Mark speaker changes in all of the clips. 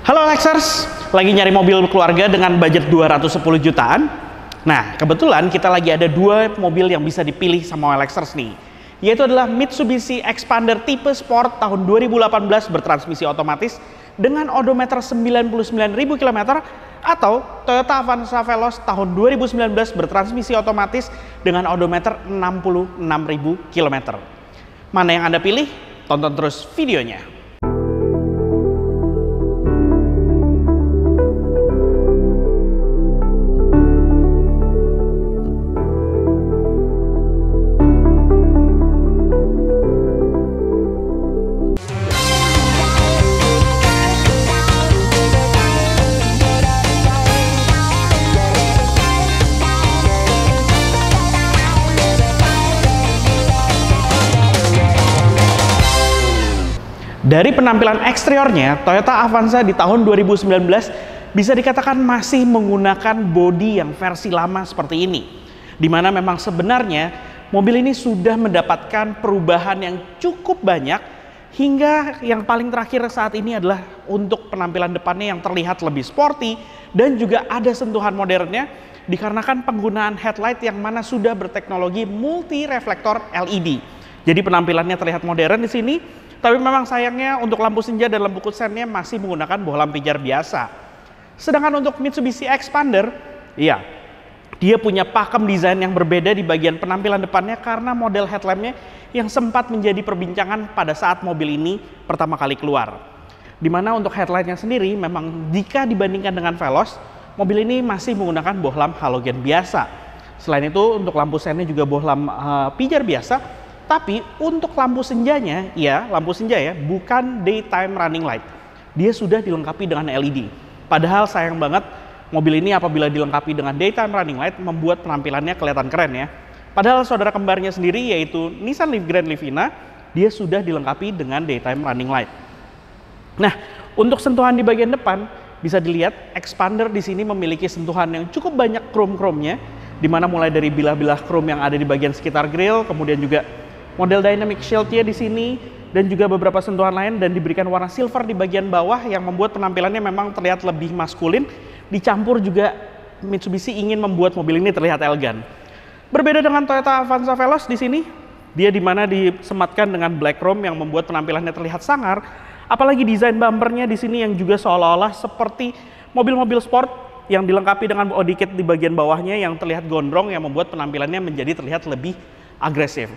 Speaker 1: Halo Lexers, lagi nyari mobil keluarga dengan budget 210 jutaan? Nah, kebetulan kita lagi ada dua mobil yang bisa dipilih sama Lexers nih, yaitu adalah Mitsubishi Xpander tipe Sport tahun 2018 bertransmisi otomatis dengan odometer 99.000 km atau Toyota Avanza Veloz tahun 2019 bertransmisi otomatis dengan odometer 66.000 km. Mana yang Anda pilih? Tonton terus videonya. Dari penampilan eksteriornya, Toyota Avanza di tahun 2019 bisa dikatakan masih menggunakan bodi yang versi lama seperti ini. Dimana memang sebenarnya mobil ini sudah mendapatkan perubahan yang cukup banyak, hingga yang paling terakhir saat ini adalah untuk penampilan depannya yang terlihat lebih sporty dan juga ada sentuhan modernnya dikarenakan penggunaan headlight yang mana sudah berteknologi multi reflektor LED. Jadi penampilannya terlihat modern di sini. Tapi memang sayangnya untuk lampu senja dan lampu kusennya masih menggunakan bohlam pijar biasa. Sedangkan untuk Mitsubishi Xpander, iya, dia punya pakem desain yang berbeda di bagian penampilan depannya karena model headlampnya yang sempat menjadi perbincangan pada saat mobil ini pertama kali keluar. Dimana untuk headlightnya sendiri memang jika dibandingkan dengan Veloz, mobil ini masih menggunakan bohlam halogen biasa. Selain itu untuk lampu sennya juga bohlam pijar biasa. Tapi untuk lampu senjanya, ya lampu senja ya, bukan daytime running light. Dia sudah dilengkapi dengan LED. Padahal sayang banget mobil ini apabila dilengkapi dengan daytime running light membuat penampilannya kelihatan keren ya. Padahal saudara kembarnya sendiri yaitu Nissan Leaf Grand Livina, dia sudah dilengkapi dengan daytime running light. Nah, untuk sentuhan di bagian depan bisa dilihat Xpander di sini memiliki sentuhan yang cukup banyak chrome-chrome-nya, di mana mulai dari bilah-bilah chrome yang ada di bagian sekitar grill, kemudian juga model dynamic shield-nya di sini dan juga beberapa sentuhan lain, dan diberikan warna silver di bagian bawah yang membuat penampilannya memang terlihat lebih maskulin. Dicampur juga Mitsubishi ingin membuat mobil ini terlihat elegan. Berbeda dengan Toyota Avanza Veloz di sini, dia dimana disematkan dengan black chrome yang membuat penampilannya terlihat sangar. Apalagi desain bumpernya di sini yang juga seolah-olah seperti mobil-mobil sport yang dilengkapi dengan body kit di bagian bawahnya yang terlihat gondrong yang membuat penampilannya menjadi terlihat lebih agresif.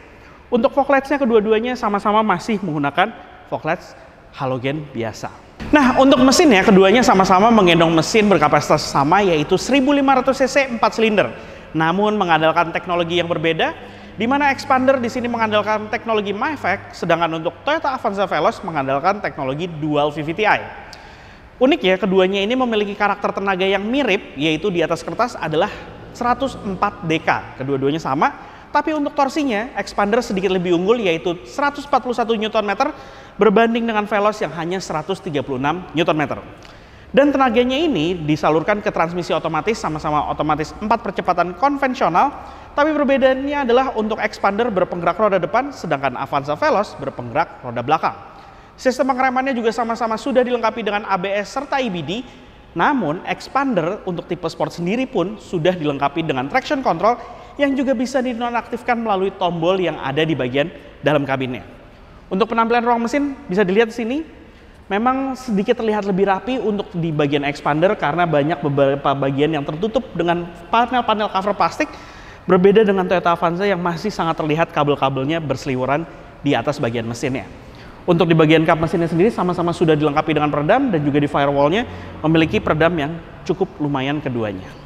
Speaker 1: Untuk fog lights-nya kedua-duanya sama-sama masih menggunakan fog lights halogen biasa. Nah, untuk mesinnya keduanya sama-sama menggendong mesin berkapasitas sama yaitu 1500 cc 4 silinder. Namun mengandalkan teknologi yang berbeda, di mana Xpander di sini mengandalkan teknologi MyFact, sedangkan untuk Toyota Avanza Veloz mengandalkan teknologi Dual VVT-i. Unik ya, keduanya ini memiliki karakter tenaga yang mirip, yaitu di atas kertas adalah 104 dk. Kedua-duanya sama. Tapi untuk torsinya, Xpander sedikit lebih unggul yaitu 141 Nm berbanding dengan Veloz yang hanya 136 Nm. Dan tenaganya ini disalurkan ke transmisi otomatis, sama-sama otomatis 4 percepatan konvensional. Tapi perbedaannya adalah untuk Xpander berpenggerak roda depan, sedangkan Avanza Veloz berpenggerak roda belakang. Sistem pengeremannya juga sama-sama sudah dilengkapi dengan ABS serta EBD. Namun Xpander untuk tipe sport sendiri pun sudah dilengkapi dengan traction control yang juga bisa dinonaktifkan melalui tombol yang ada di bagian dalam kabinnya. Untuk penampilan ruang mesin bisa dilihat di sini, memang sedikit terlihat lebih rapi untuk di bagian Xpander karena banyak beberapa bagian yang tertutup dengan panel-panel cover plastik, berbeda dengan Toyota Avanza yang masih sangat terlihat kabel-kabelnya berseliweran di atas bagian mesinnya. Untuk di bagian kap mesinnya sendiri sama-sama sudah dilengkapi dengan peredam dan juga di firewall-nya memiliki peredam yang cukup lumayan keduanya.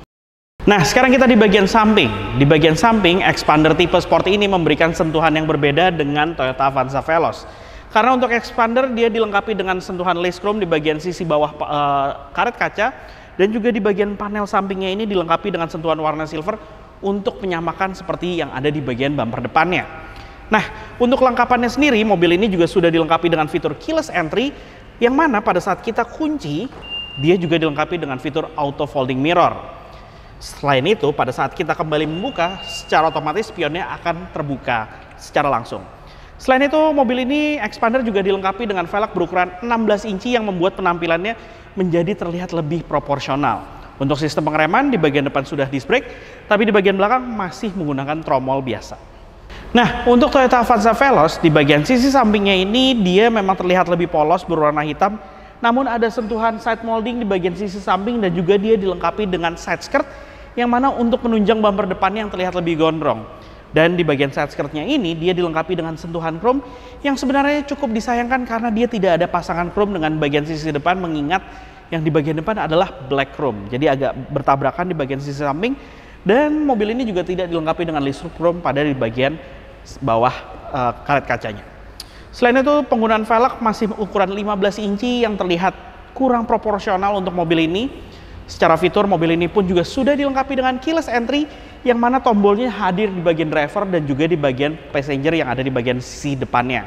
Speaker 1: Nah, sekarang kita di bagian samping. Di bagian samping, Xpander tipe Sport ini memberikan sentuhan yang berbeda dengan Toyota Avanza Veloz. Karena untuk Xpander dia dilengkapi dengan sentuhan lace chrome di bagian sisi bawah karet kaca, dan juga di bagian panel sampingnya ini dilengkapi dengan sentuhan warna silver untuk menyamakan seperti yang ada di bagian bumper depannya. Nah, untuk lengkapannya sendiri, mobil ini juga sudah dilengkapi dengan fitur keyless entry, yang mana pada saat kita kunci, dia juga dilengkapi dengan fitur auto folding mirror. Selain itu, pada saat kita kembali membuka, secara otomatis spionnya akan terbuka secara langsung. Selain itu, mobil ini Xpander juga dilengkapi dengan velg berukuran 16 inci yang membuat penampilannya menjadi terlihat lebih proporsional. Untuk sistem pengereman di bagian depan sudah disc brake, tapi di bagian belakang masih menggunakan tromol biasa. Nah, untuk Toyota Avanza Veloz di bagian sisi sampingnya ini dia memang terlihat lebih polos berwarna hitam, namun ada sentuhan side molding di bagian sisi samping dan juga dia dilengkapi dengan side skirt yang mana untuk menunjang bumper depannya yang terlihat lebih gondrong. Dan di bagian side skirtnya ini dia dilengkapi dengan sentuhan chrome yang sebenarnya cukup disayangkan karena dia tidak ada pasangan chrome dengan bagian sisi depan, mengingat yang di bagian depan adalah black chrome. Jadi agak bertabrakan di bagian sisi samping, dan mobil ini juga tidak dilengkapi dengan list chrome pada di bagian bawah karet kacanya. Selain itu penggunaan velg masih ukuran 15 inci yang terlihat kurang proporsional untuk mobil ini. Secara fitur mobil ini pun juga sudah dilengkapi dengan keyless entry yang mana tombolnya hadir di bagian driver dan juga di bagian passenger yang ada di bagian sisi depannya.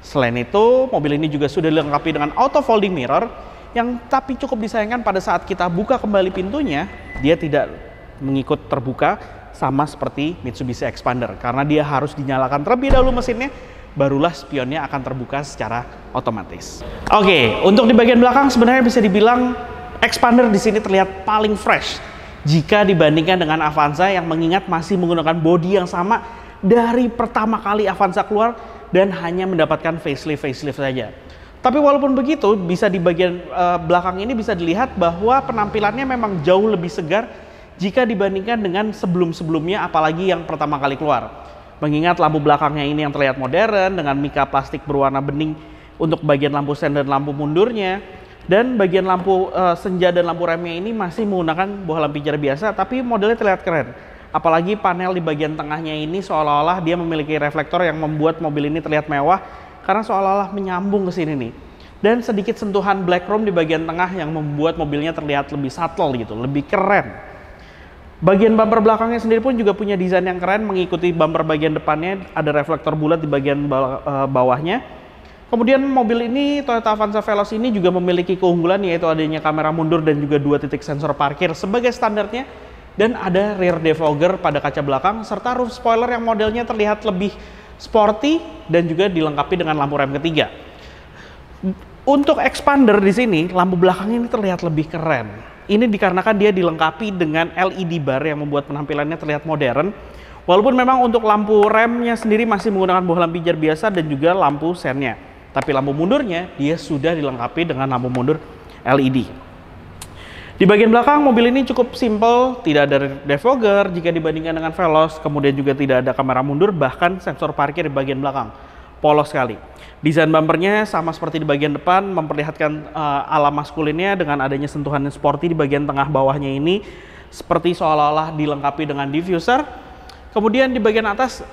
Speaker 1: Selain itu mobil ini juga sudah dilengkapi dengan auto folding mirror yang tapi cukup disayangkan pada saat kita buka kembali pintunya dia tidak mengikut terbuka sama seperti Mitsubishi Xpander karena dia harus dinyalakan terlebih dahulu mesinnya, barulah spionnya akan terbuka secara otomatis. Oke, untuk di bagian belakang sebenarnya bisa dibilang Xpander di sini terlihat paling fresh jika dibandingkan dengan Avanza yang mengingat masih menggunakan bodi yang sama dari pertama kali Avanza keluar dan hanya mendapatkan facelift saja. Tapi walaupun begitu, bisa di bagian belakang ini bisa dilihat bahwa penampilannya memang jauh lebih segar jika dibandingkan dengan sebelum-sebelumnya, apalagi yang pertama kali keluar. Mengingat lampu belakangnya ini yang terlihat modern dengan mika plastik berwarna bening untuk bagian lampu sen dan lampu mundurnya. Dan bagian lampu senja dan lampu remnya ini masih menggunakan bohlam pijar biasa, tapi modelnya terlihat keren. Apalagi panel di bagian tengahnya ini seolah-olah dia memiliki reflektor yang membuat mobil ini terlihat mewah, karena seolah-olah menyambung ke sini nih. Dan sedikit sentuhan black chrome di bagian tengah yang membuat mobilnya terlihat lebih subtle gitu, lebih keren. Bagian bumper belakangnya sendiri pun juga punya desain yang keren, mengikuti bumper bagian depannya ada reflektor bulat di bagian bawahnya. Kemudian mobil ini, Toyota Avanza Veloz ini juga memiliki keunggulan yaitu adanya kamera mundur dan juga 2 titik sensor parkir sebagai standarnya, dan ada rear defogger pada kaca belakang serta roof spoiler yang modelnya terlihat lebih sporty dan juga dilengkapi dengan lampu rem ketiga. Untuk Xpander di sini lampu belakang ini terlihat lebih keren. Ini dikarenakan dia dilengkapi dengan LED bar yang membuat penampilannya terlihat modern. Walaupun memang untuk lampu remnya sendiri masih menggunakan bohlam pijar biasa dan juga lampu sennya. Tapi lampu mundurnya dia sudah dilengkapi dengan lampu mundur LED. Di bagian belakang mobil ini cukup simple, tidak ada defogger jika dibandingkan dengan Veloz, kemudian juga tidak ada kamera mundur, bahkan sensor parkir di bagian belakang. Polos sekali. Desain bumpernya sama seperti di bagian depan, memperlihatkan ala maskulinnya dengan adanya sentuhan sporty di bagian tengah bawahnya ini, seperti seolah-olah dilengkapi dengan diffuser. Kemudian di bagian atas,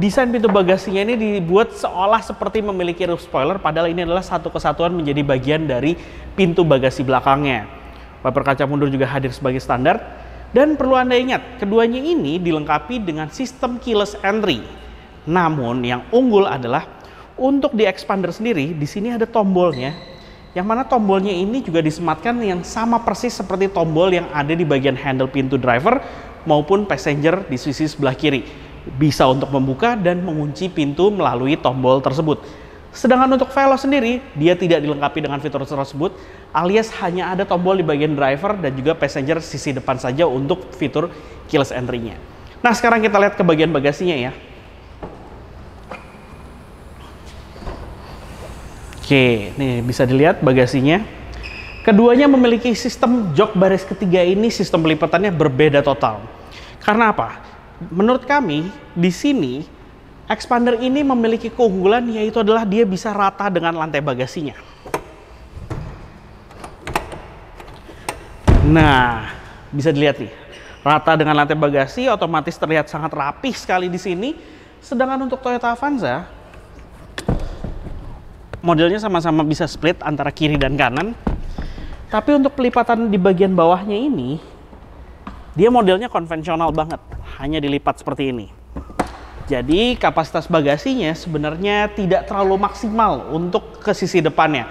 Speaker 1: desain pintu bagasinya ini dibuat seolah seperti memiliki roof spoiler, padahal ini adalah satu kesatuan menjadi bagian dari pintu bagasi belakangnya. Wiper kaca mundur juga hadir sebagai standar. Dan perlu Anda ingat, keduanya ini dilengkapi dengan sistem keyless entry. Namun yang unggul adalah untuk di Xpander sendiri, di sini ada tombolnya, yang mana tombolnya ini juga disematkan yang sama persis seperti tombol yang ada di bagian handle pintu driver maupun passenger di sisi sebelah kiri. Bisa untuk membuka dan mengunci pintu melalui tombol tersebut. Sedangkan untuk Veloz sendiri, dia tidak dilengkapi dengan fitur tersebut, alias hanya ada tombol di bagian driver dan juga passenger sisi depan saja untuk fitur keyless entry-nya. Nah, sekarang kita lihat ke bagian bagasinya ya. Oke, nih bisa dilihat bagasinya. Keduanya memiliki sistem jok baris ketiga ini, sistem pelipatannya berbeda total. Karena apa? Menurut kami, di sini Xpander ini memiliki keunggulan yaitu adalah dia bisa rata dengan lantai bagasinya. Nah, bisa dilihat nih, rata dengan lantai bagasi, otomatis terlihat sangat rapih sekali di sini. Sedangkan untuk Toyota Avanza, modelnya sama-sama bisa split antara kiri dan kanan. Tapi untuk pelipatan di bagian bawahnya ini, dia modelnya konvensional banget, hanya dilipat seperti ini. Jadi kapasitas bagasinya sebenarnya tidak terlalu maksimal untuk ke sisi depannya.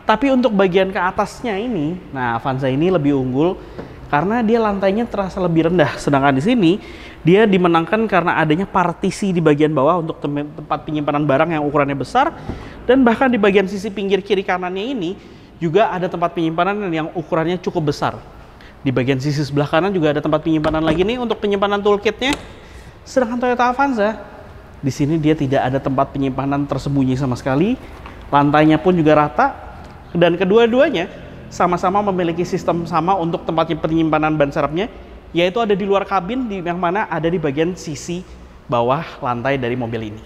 Speaker 1: Tapi untuk bagian ke atasnya ini, nah Avanza ini lebih unggul karena dia lantainya terasa lebih rendah. Sedangkan di sini dia dimenangkan karena adanya partisi di bagian bawah untuk tempat penyimpanan barang yang ukurannya besar. Dan bahkan di bagian sisi pinggir kiri kanannya ini Juga ada tempat penyimpanan yang ukurannya cukup besar. Di bagian sisi sebelah kanan juga ada tempat penyimpanan lagi nih untuk penyimpanan toolkitnya. Sedangkan Toyota Avanza, di sini dia tidak ada tempat penyimpanan tersembunyi sama sekali. Lantainya pun juga rata. Dan kedua-duanya sama-sama memiliki sistem sama untuk tempat penyimpanan ban serepnya, yaitu ada di luar kabin, yang mana ada di bagian sisi bawah lantai dari mobil ini.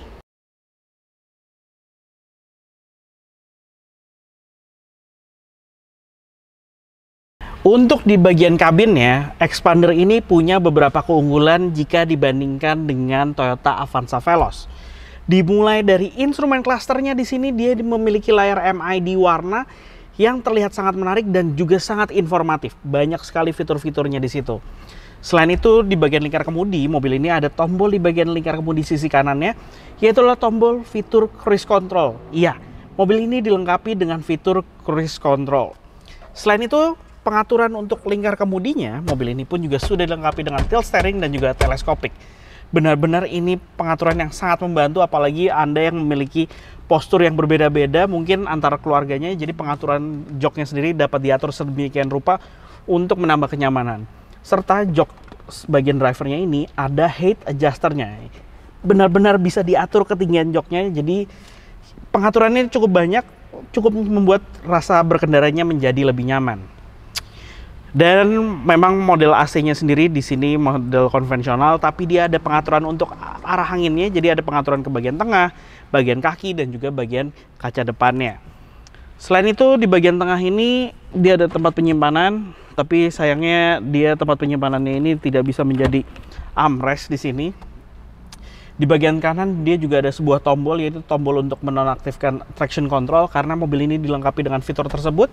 Speaker 1: Untuk di bagian kabinnya, Expander ini punya beberapa keunggulan jika dibandingkan dengan Toyota Avanza Veloz. Dimulai dari instrumen clusternya, di sini dia memiliki layar MID warna yang terlihat sangat menarik dan juga sangat informatif. Banyak sekali fitur-fiturnya di situ. Selain itu, di bagian lingkar kemudi, mobil ini ada tombol di bagian lingkar kemudi sisi kanannya, yaitu adalah tombol fitur cruise control. Iya, mobil ini dilengkapi dengan fitur cruise control. Selain itu, pengaturan untuk lingkar kemudinya, mobil ini pun juga sudah dilengkapi dengan tilt steering dan juga teleskopik. Benar-benar ini pengaturan yang sangat membantu, apalagi Anda yang memiliki postur yang berbeda-beda mungkin antara keluarganya, jadi pengaturan joknya sendiri dapat diatur sedemikian rupa untuk menambah kenyamanan. Serta jok bagian drivernya ini ada height adjusternya. Benar-benar bisa diatur ketinggian joknya, jadi pengaturannya cukup banyak, cukup membuat rasa berkendaranya menjadi lebih nyaman. Dan memang model AC-nya sendiri di sini model konvensional, tapi dia ada pengaturan untuk arah anginnya, jadi ada pengaturan ke bagian tengah, bagian kaki, dan juga bagian kaca depannya. Selain itu, di bagian tengah ini dia ada tempat penyimpanan, tapi sayangnya dia tempat penyimpanannya ini tidak bisa menjadi armrest di sini. Di bagian kanan dia juga ada sebuah tombol, yaitu tombol untuk menonaktifkan traction control, karena mobil ini dilengkapi dengan fitur tersebut.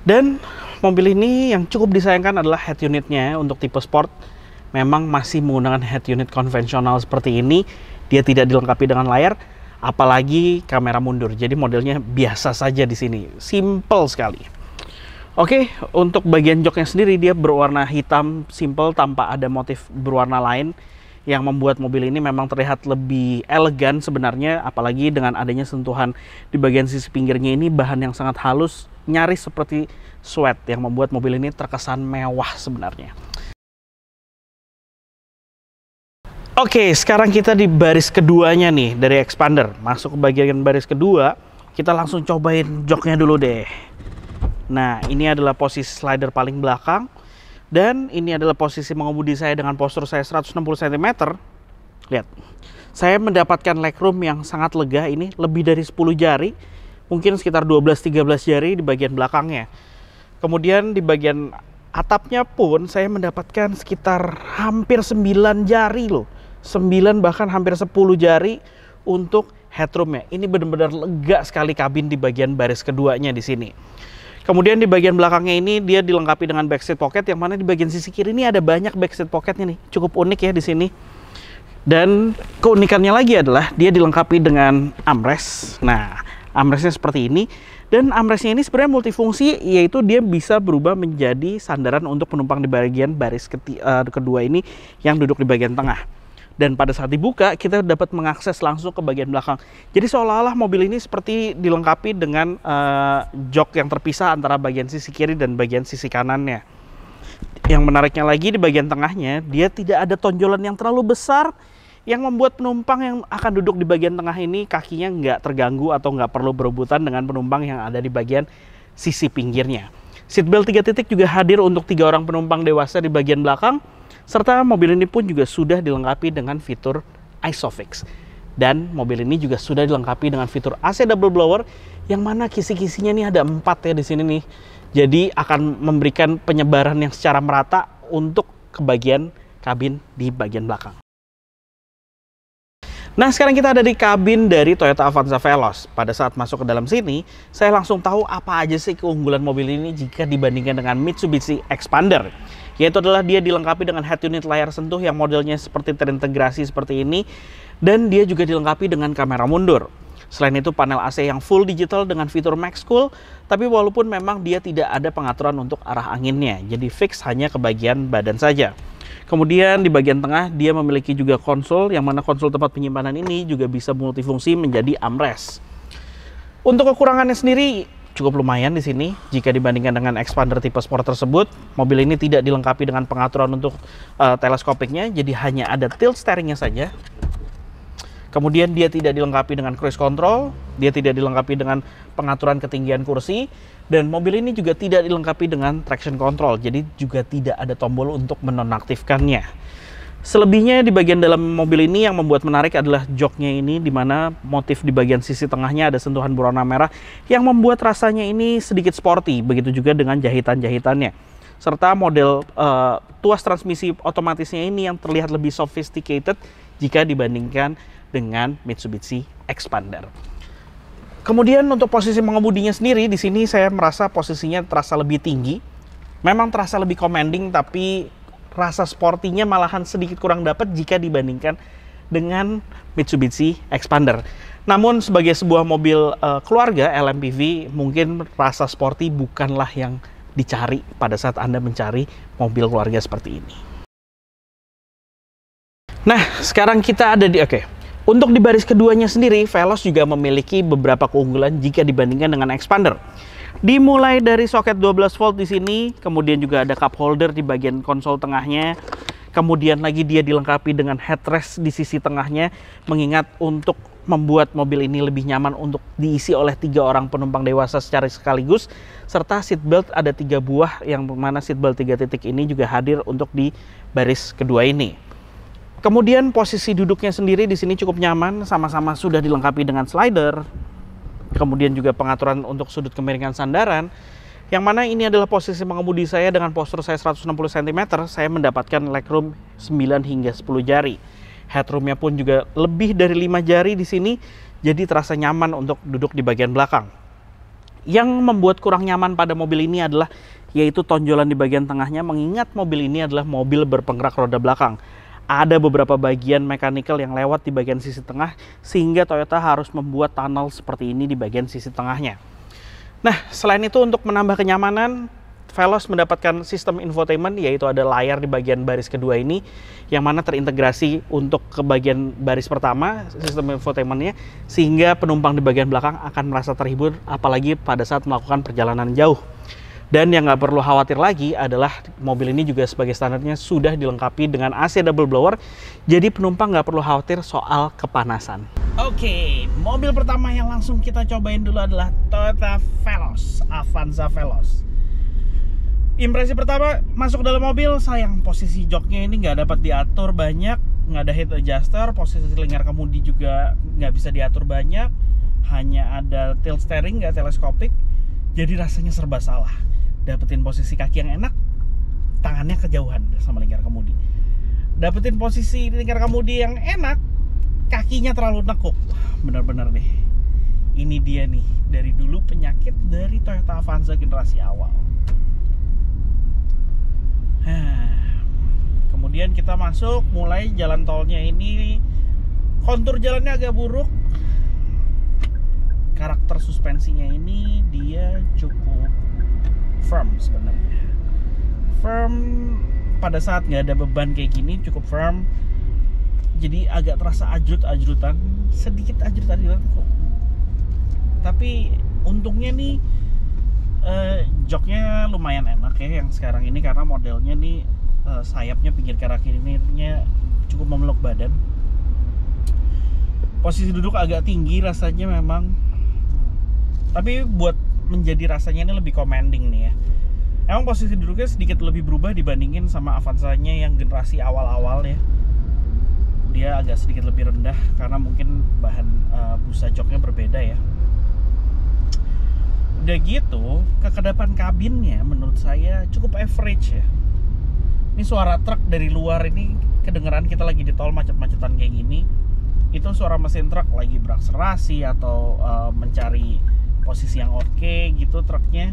Speaker 1: Dan mobil ini yang cukup disayangkan adalah head unitnya untuk tipe sport. Memang masih menggunakan head unit konvensional seperti ini. Dia tidak dilengkapi dengan layar, apalagi kamera mundur. Jadi modelnya biasa saja di sini. Simple sekali. Oke, untuk bagian joknya sendiri dia berwarna hitam simple tanpa ada motif berwarna lain, yang membuat mobil ini memang terlihat lebih elegan sebenarnya, apalagi dengan adanya sentuhan di bagian sisi pinggirnya ini, bahan yang sangat halus, nyaris seperti suede, yang membuat mobil ini terkesan mewah sebenarnya. Oke, sekarang kita di baris keduanya nih dari Expander. Masuk ke bagian baris kedua, kita langsung cobain joknya dulu deh. Nah, ini adalah posisi slider paling belakang. Dan ini adalah posisi mengemudi saya dengan postur saya 160 cm. Lihat, saya mendapatkan legroom yang sangat lega ini, lebih dari 10 jari. Mungkin sekitar 12-13 jari di bagian belakangnya. Kemudian di bagian atapnya pun saya mendapatkan sekitar hampir 9 jari loh. 9 bahkan hampir 10 jari untuk headroomnya. Ini benar-benar lega sekali kabin di bagian baris keduanya di sini. Kemudian di bagian belakangnya ini dia dilengkapi dengan backseat pocket, yang mana di bagian sisi kiri ini ada banyak backseat pocketnya nih. Cukup unik ya di sini. Dan keunikannya lagi adalah dia dilengkapi dengan armrest. Nah, armrestnya seperti ini. Dan armrestnya ini sebenarnya multifungsi, yaitu dia bisa berubah menjadi sandaran untuk penumpang di bagian baris kedua ini yang duduk di bagian tengah. Dan pada saat dibuka, kita dapat mengakses langsung ke bagian belakang. Jadi seolah-olah mobil ini seperti dilengkapi dengan jok yang terpisah antara bagian sisi kiri dan bagian sisi kanannya. Yang menariknya lagi di bagian tengahnya, dia tidak ada tonjolan yang terlalu besar, yang membuat penumpang yang akan duduk di bagian tengah ini kakinya nggak terganggu atau nggak perlu berebutan dengan penumpang yang ada di bagian sisi pinggirnya. Seatbelt 3 titik juga hadir untuk 3 orang penumpang dewasa di bagian belakang. Serta mobil ini pun juga sudah dilengkapi dengan fitur ISOFIX. Dan mobil ini juga sudah dilengkapi dengan fitur AC double blower, yang mana kisi-kisinya nih ada 4 ya di sini nih. Jadi akan memberikan penyebaran yang secara merata untuk ke bagian kabin di bagian belakang. Nah, sekarang kita ada di kabin dari Toyota Avanza Veloz. Pada saat masuk ke dalam sini, saya langsung tahu apa aja sih keunggulan mobil ini jika dibandingkan dengan Mitsubishi Expander. Yaitu adalah dia dilengkapi dengan head unit layar sentuh yang modelnya seperti terintegrasi seperti ini. Dan dia juga dilengkapi dengan kamera mundur. Selain itu panel AC yang full digital dengan fitur Max Cool. Tapi walaupun memang dia tidak ada pengaturan untuk arah anginnya. Jadi fix hanya ke bagian badan saja. Kemudian di bagian tengah dia memiliki juga konsol. Yang mana konsol tempat penyimpanan ini juga bisa multifungsi menjadi armrest. Untuk kekurangannya sendiri cukup lumayan di sini jika dibandingkan dengan Expander tipe Sport tersebut. Mobil ini tidak dilengkapi dengan pengaturan untuk teleskopiknya, jadi hanya ada tilt steeringnya saja. Kemudian dia tidak dilengkapi dengan cruise control, dia tidak dilengkapi dengan pengaturan ketinggian kursi, dan mobil ini juga tidak dilengkapi dengan traction control, jadi juga tidak ada tombol untuk menonaktifkannya. Selebihnya di bagian dalam mobil ini yang membuat menarik adalah joknya ini, di mana motif di bagian sisi tengahnya ada sentuhan berwarna merah yang membuat rasanya ini sedikit sporty, begitu juga dengan jahitan-jahitannya. Serta model tuas transmisi otomatisnya ini yang terlihat lebih sophisticated jika dibandingkan dengan Mitsubishi Expander. Kemudian untuk posisi mengemudinya sendiri, di sini saya merasa posisinya terasa lebih tinggi. Memang terasa lebih commanding, tapi rasa sportinya malahan sedikit kurang dapat jika dibandingkan dengan Mitsubishi Expander. Namun sebagai sebuah mobil keluarga LMPV, mungkin rasa sporty bukanlah yang dicari pada saat Anda mencari mobil keluarga seperti ini. Nah, sekarang kita ada di Untuk di baris keduanya sendiri, Veloz juga memiliki beberapa keunggulan jika dibandingkan dengan Expander. Dimulai dari soket 12 volt di sini, kemudian juga ada cup holder di bagian konsol tengahnya. Kemudian lagi dia dilengkapi dengan headrest di sisi tengahnya, mengingat untuk membuat mobil ini lebih nyaman untuk diisi oleh 3 orang penumpang dewasa secara sekaligus. Serta seatbelt ada 3 buah, yang mana seatbelt 3 titik ini juga hadir untuk di baris kedua ini. Kemudian posisi duduknya sendiri di sini cukup nyaman, sama-sama sudah dilengkapi dengan slider. Kemudian juga pengaturan untuk sudut kemiringan sandaran, yang mana ini adalah posisi mengemudi saya dengan postur saya 160 cm, saya mendapatkan legroom 9 hingga 10 jari. Headroomnya pun juga lebih dari 5 jari di sini, jadi terasa nyaman untuk duduk di bagian belakang. Yang membuat kurang nyaman pada mobil ini adalah yaitu tonjolan di bagian tengahnya, mengingat mobil ini adalah mobil berpenggerak roda belakang. Ada beberapa bagian mechanical yang lewat di bagian sisi tengah, sehingga Toyota harus membuat tunnel seperti ini di bagian sisi tengahnya. Nah, selain itu untuk menambah kenyamanan, Veloz mendapatkan sistem infotainment, yaitu ada layar di bagian baris kedua ini, yang mana terintegrasi untuk ke bagian baris pertama, sistem infotainmentnya, sehingga penumpang di bagian belakang akan merasa terhibur, apalagi pada saat melakukan perjalanan jauh. Dan yang nggak perlu khawatir lagi adalah mobil ini juga sebagai standarnya sudah dilengkapi dengan AC double blower, jadi penumpang nggak perlu khawatir soal kepanasan. Oke, mobil pertama yang langsung kita cobain dulu adalah Toyota Veloz, Avanza Veloz. Impresi pertama, masuk dalam mobil, sayang posisi joknya ini nggak dapat diatur banyak, nggak ada head adjuster, posisi lingkar kemudi juga nggak bisa diatur banyak, hanya ada tilt steering, nggak teleskopik, jadi rasanya serba salah. Dapetin posisi kaki yang enak, tangannya kejauhan sama lingkar kemudi. Dapetin posisi lingkar kemudi yang enak, kakinya terlalu nekuk. Bener-bener deh, ini dia nih, dari dulu penyakit dari Toyota Avanza generasi awal. Kemudian kita masuk, mulai jalan tolnya ini, kontur jalannya agak buruk. Karakter suspensinya ini dia cukup firm sebenarnya. Firm pada saat nggak ada beban kayak gini, cukup firm. Jadi agak terasa ajrut-ajrutan, sedikit ajrut-ajrutan kok. Tapi untungnya nih joknya lumayan enak ya yang sekarang ini, karena modelnya nih sayapnya pinggir kanan kirinya cukup memeluk badan. Posisi duduk agak tinggi rasanya memang, tapi buat menjadi rasanya ini lebih commanding nih ya. Emang posisi duduknya sedikit lebih berubah dibandingin sama Avanzanya yang generasi awal-awal ya. Dia agak sedikit lebih rendah karena mungkin bahan busa joknya berbeda ya. Udah gitu, kekedapan kabinnya menurut saya cukup average ya. Ini suara truk dari luar ini kedengeran, kita lagi di tol macet-macetan kayak gini. Itu suara mesin truk lagi berakselerasi atau mencari posisi yang oke gitu, truknya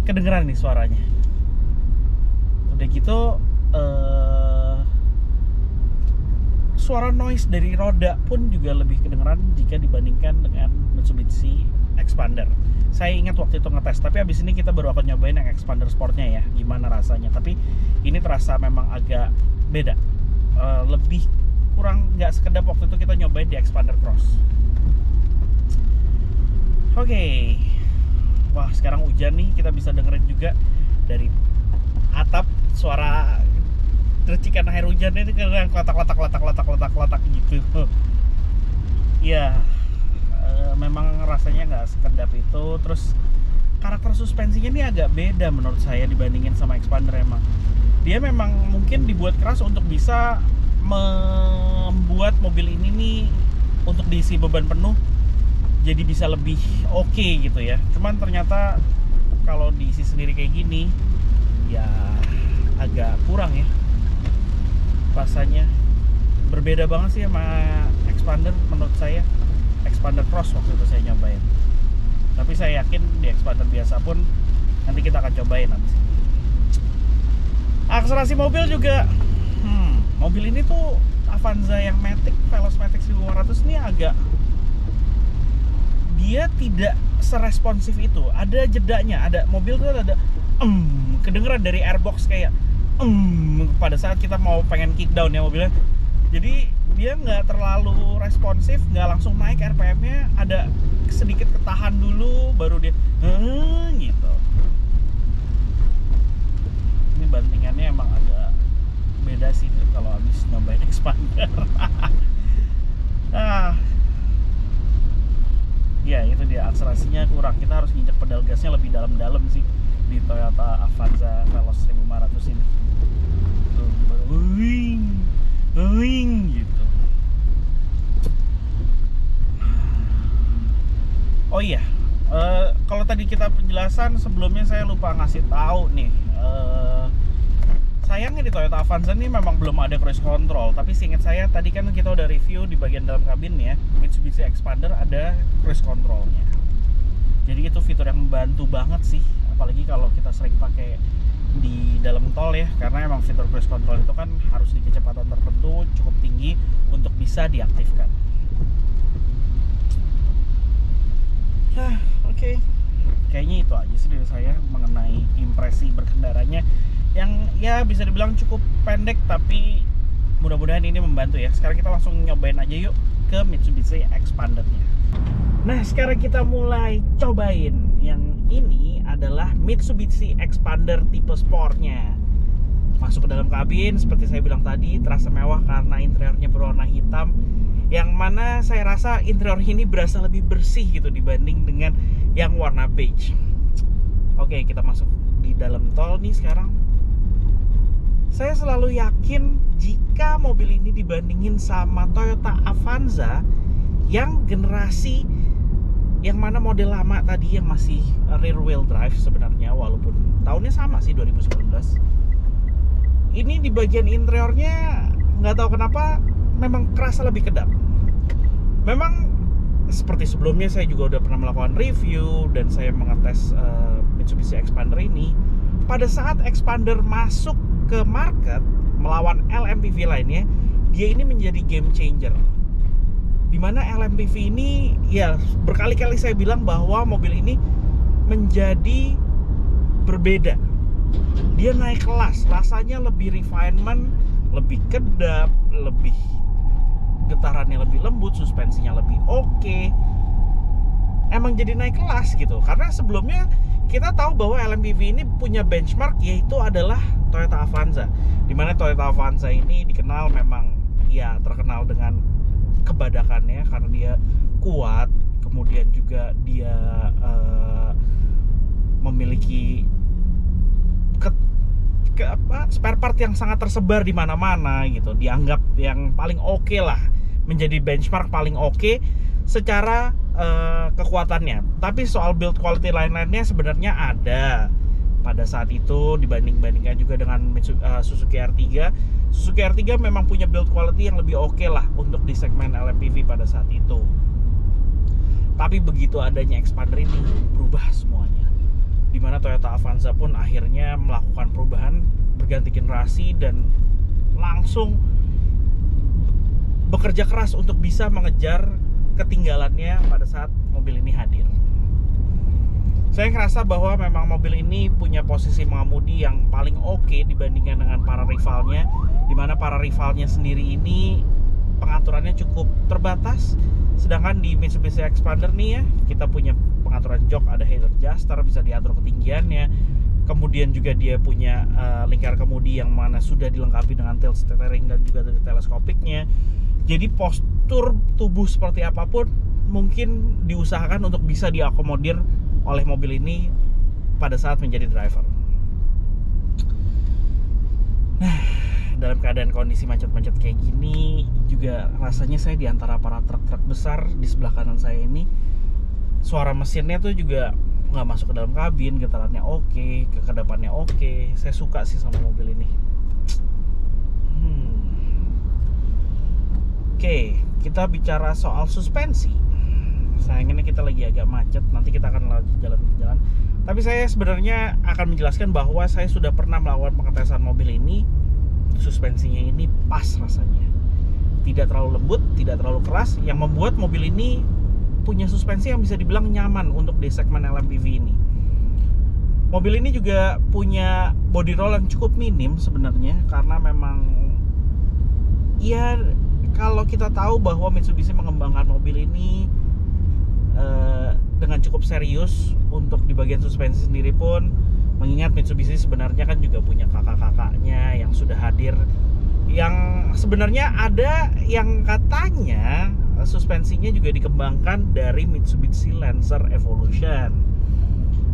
Speaker 1: kedengeran nih suaranya. Udah gitu suara noise dari roda pun juga lebih kedengeran jika dibandingkan dengan Mitsubishi Expander. Saya ingat waktu itu ngetes, tapi abis ini kita baru akan nyobain yang Expander Sportnya ya, gimana rasanya. Tapi ini terasa memang agak beda, lebih kurang nggak sekedap waktu itu kita nyobain di Expander Cross. Oke, Wah, sekarang hujan nih, kita bisa dengerin juga dari atap suara tercikan air hujan ini kayak kotak gitu. Iya, memang rasanya nggak sekedap itu. Terus karakter suspensinya ini agak beda menurut saya dibandingin sama Expander. Emang dia memang mungkin dibuat keras untuk bisa membuat mobil ini nih untuk diisi beban penuh jadi bisa lebih oke gitu ya. Cuman ternyata kalau diisi sendiri kayak gini ya agak kurang ya rasanya. Berbeda banget sih sama Expander menurut saya. Expander Cross waktu itu saya nyobain, tapi saya yakin di Expander biasa pun nanti kita akan cobain nanti. Akselerasi mobil juga mobil ini tuh Avanza yang Matic, Veloz Matic 1500 ini agak, dia tidak seresponsif itu. Ada jedanya, ada mobil tuh ada kedengeran dari airbox kayak pada saat kita mau pengen kick down ya mobilnya. Jadi dia nggak terlalu responsif, nggak langsung naik RPM-nya, ada sedikit ketahan dulu baru dia gitu. Ini bantingannya emang agak beda sih kalau habis nyobain Expander. Ya itu dia, akselerasinya kurang. Kita harus nginjek pedal gasnya lebih dalam-dalam sih di Toyota Avanza Veloz 1500 ini. Tuh, baru gitu. Oh iya, kalau tadi kita penjelasan sebelumnya saya lupa ngasih tahu nih. Sayangnya di Toyota Avanza ini memang belum ada cruise control, tapi seingat saya tadi kan kita udah review di bagian dalam kabin ya, Mitsubishi Expander ada cruise controlnya. Jadi itu fitur yang membantu banget sih, apalagi kalau kita sering pakai di dalam tol ya, karena emang fitur cruise control itu kan harus di kecepatan tertentu cukup tinggi untuk bisa diaktifkan. Oke. Kayaknya itu aja sih dari saya mengenai impresi berkendaranya yang ya bisa dibilang cukup pendek, tapi mudah-mudahan ini membantu ya. Sekarang kita langsung nyobain aja yuk ke Mitsubishi Expander-nya. Nah, sekarang kita mulai cobain. Yang ini adalah Mitsubishi Expander tipe Sport-nya. Masuk ke dalam kabin, seperti saya bilang tadi, terasa mewah karena interiornya berwarna hitam, yang mana saya rasa interior ini berasa lebih bersih gitu dibanding dengan yang warna beige. Oke, kita masuk di dalam tol nih sekarang. Saya selalu yakin jika mobil ini dibandingin sama Toyota Avanza yang generasi yang mana model lama tadi yang masih rear wheel drive sebenarnya, walaupun tahunnya sama sih 2019. Ini di bagian interiornya nggak tahu kenapa memang kerasa lebih kedap. Memang seperti sebelumnya saya juga udah pernah melakukan review dan saya mengetes Mitsubishi Expander ini. Pada saat Expander masuk ke market melawan LMPV lainnya, dia ini menjadi game changer. Dimana LMPV ini ya berkali-kali saya bilang bahwa mobil ini menjadi berbeda. Dia naik kelas, rasanya lebih refinement, lebih kedap, lebih getarannya lebih lembut, suspensinya lebih oke. Emang jadi naik kelas gitu. Karena sebelumnya kita tahu bahwa LMPV ini punya benchmark, yaitu adalah Toyota Avanza. Dimana Toyota Avanza ini dikenal memang ya terkenal dengan kebadakannya karena dia kuat, kemudian juga dia memiliki spare part yang sangat tersebar di mana-mana gitu. Dianggap yang paling oke lah, menjadi benchmark paling oke secara kekuatannya. Tapi soal build quality lain-lainnya sebenarnya ada pada saat itu dibanding-bandingkan juga dengan Suzuki R3. Suzuki R3 memang punya build quality yang lebih oke lah untuk di segmen LMPV pada saat itu. Tapi begitu adanya Expander ini berubah semuanya. Dimana Toyota Avanza pun akhirnya melakukan perubahan, berganti generasi dan langsung bekerja keras untuk bisa mengejar ketinggalannya pada saat mobil ini hadir. Saya ngerasa bahwa memang mobil ini punya posisi mengemudi yang paling oke dibandingkan dengan para rivalnya, dimana para rivalnya sendiri ini pengaturannya cukup terbatas. Sedangkan di Mitsubishi Expander nih ya, kita punya pengaturan jok, ada head adjuster, bisa diatur ketinggiannya. Kemudian juga dia punya lingkar kemudi yang mana sudah dilengkapi dengan tilt steering dan juga dari teleskopiknya. Jadi postur tubuh seperti apapun mungkin diusahakan untuk bisa diakomodir oleh mobil ini pada saat menjadi driver. Nah, dalam keadaan kondisi macet-macet kayak gini juga rasanya saya di antara para truk-truk besar di sebelah kanan saya ini, suara mesinnya tuh juga nggak masuk ke dalam kabin, getarannya oke, ke depannya oke. Saya suka sih sama mobil ini. Oke, kita bicara soal suspensi. Sayangnya kita lagi agak macet, nanti kita akan lanjut jalan-jalan. Tapi saya sebenarnya akan menjelaskan bahwa saya sudah pernah melakukan pengetesan mobil ini. Suspensinya ini pas rasanya, tidak terlalu lembut, tidak terlalu keras, yang membuat mobil ini punya suspensi yang bisa dibilang nyaman untuk di segmen LMPV ini. Mobil ini juga punya body roll yang cukup minim sebenarnya, karena memang ya kalau kita tahu bahwa Mitsubishi mengembangkan mobil ini dengan cukup serius untuk di bagian suspensi sendiri pun, mengingat Mitsubishi sebenarnya kan juga punya kakak-kakaknya yang sudah hadir, yang sebenarnya ada yang katanya suspensinya juga dikembangkan dari Mitsubishi Lancer Evolution.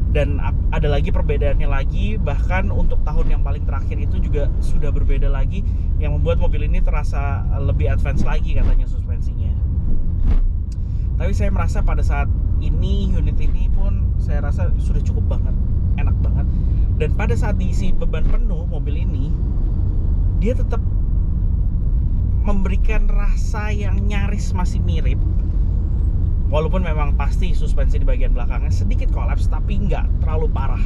Speaker 1: Dan ada lagi perbedaannya lagi, bahkan untuk tahun yang paling terakhir itu juga sudah berbeda lagi, yang membuat mobil ini terasa lebih advance lagi katanya suspensinya. Tapi saya merasa pada saat ini, unit ini pun saya rasa sudah cukup banget, enak banget. Dan pada saat diisi beban penuh mobil ini, dia tetap memberikan rasa yang nyaris masih mirip. Walaupun memang pasti suspensi di bagian belakangnya sedikit kolaps, tapi nggak terlalu parah.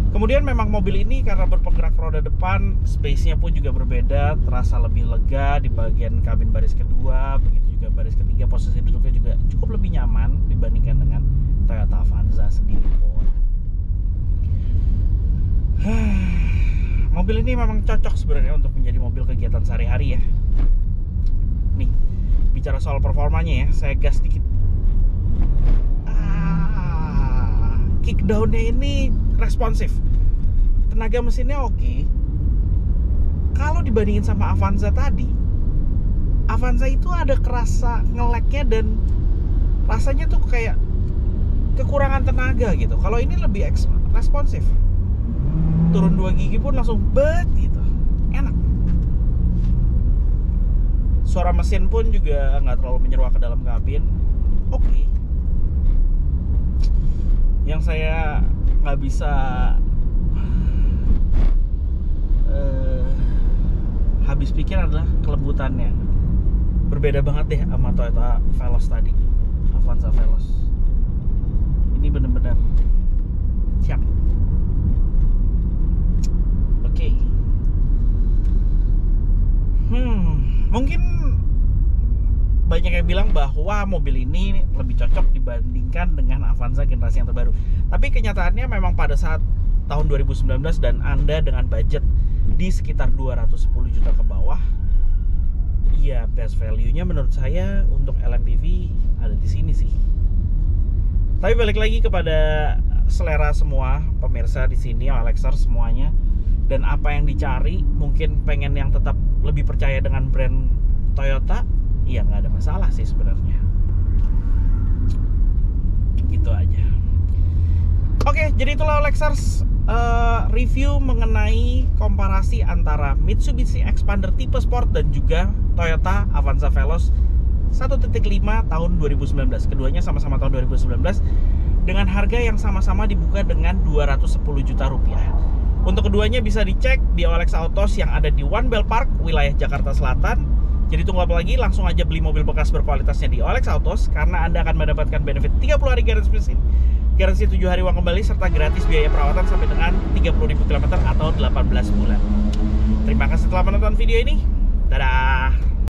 Speaker 1: Kemudian memang mobil ini karena berpenggerak roda depan, space-nya pun juga berbeda, terasa lebih lega di bagian kabin baris kedua, begitu juga baris ketiga, posisi duduknya juga cukup lebih nyaman dibandingkan dengan Toyota Avanza sendiri pun. Mobil ini memang cocok sebenarnya untuk menjadi mobil kegiatan sehari-hari ya. Nih, bicara soal performanya ya, saya gas dikit. Kickdown-nya ini responsif, tenaga mesinnya oke. Kalau dibandingin sama Avanza tadi, Avanza itu ada kerasa ngeleknya dan rasanya tuh kayak kekurangan tenaga gitu. Kalau ini lebih responsif, turun 2 gigi pun langsung bet gitu, enak. Suara mesin pun juga nggak terlalu menyeruak ke dalam kabin, oke. Yang saya nggak bisa habis pikir adalah kelembutannya. Berbeda banget deh sama Toyota Veloz tadi, Avanza Veloz. Ini bener-bener siap. Oke. Mungkin banyak yang bilang bahwa mobil ini lebih cocok dibandingkan dengan Avanza generasi yang terbaru. Tapi kenyataannya memang pada saat tahun 2019 dan Anda dengan budget di sekitar 210 juta ke bawah, ya best value-nya menurut saya untuk LMPV ada di sini sih. Tapi balik lagi kepada selera semua pemirsa di sini, Alexers semuanya, dan apa yang dicari. Mungkin pengen yang tetap lebih percaya dengan brand Toyota, iya nggak ada masalah sih sebenarnya. Gitu aja. Oke, jadi itulah Alexers review mengenai komparasi antara Mitsubishi Xpander tipe Sport dan juga Toyota Avanza Veloz 1.5 tahun 2019. Keduanya sama-sama tahun 2019 dengan harga yang sama-sama dibuka dengan 210 juta rupiah. Untuk keduanya bisa dicek di OLX Autos yang ada di One Bell Park, wilayah Jakarta Selatan. Jadi tunggu apa lagi, langsung aja beli mobil bekas berkualitasnya di OLX Autos, karena Anda akan mendapatkan benefit 30 hari garansi mesin, garansi 7 hari uang kembali, serta gratis biaya perawatan sampai dengan 30.000 km atau 18 bulan. Terima kasih telah menonton video ini. Dadah!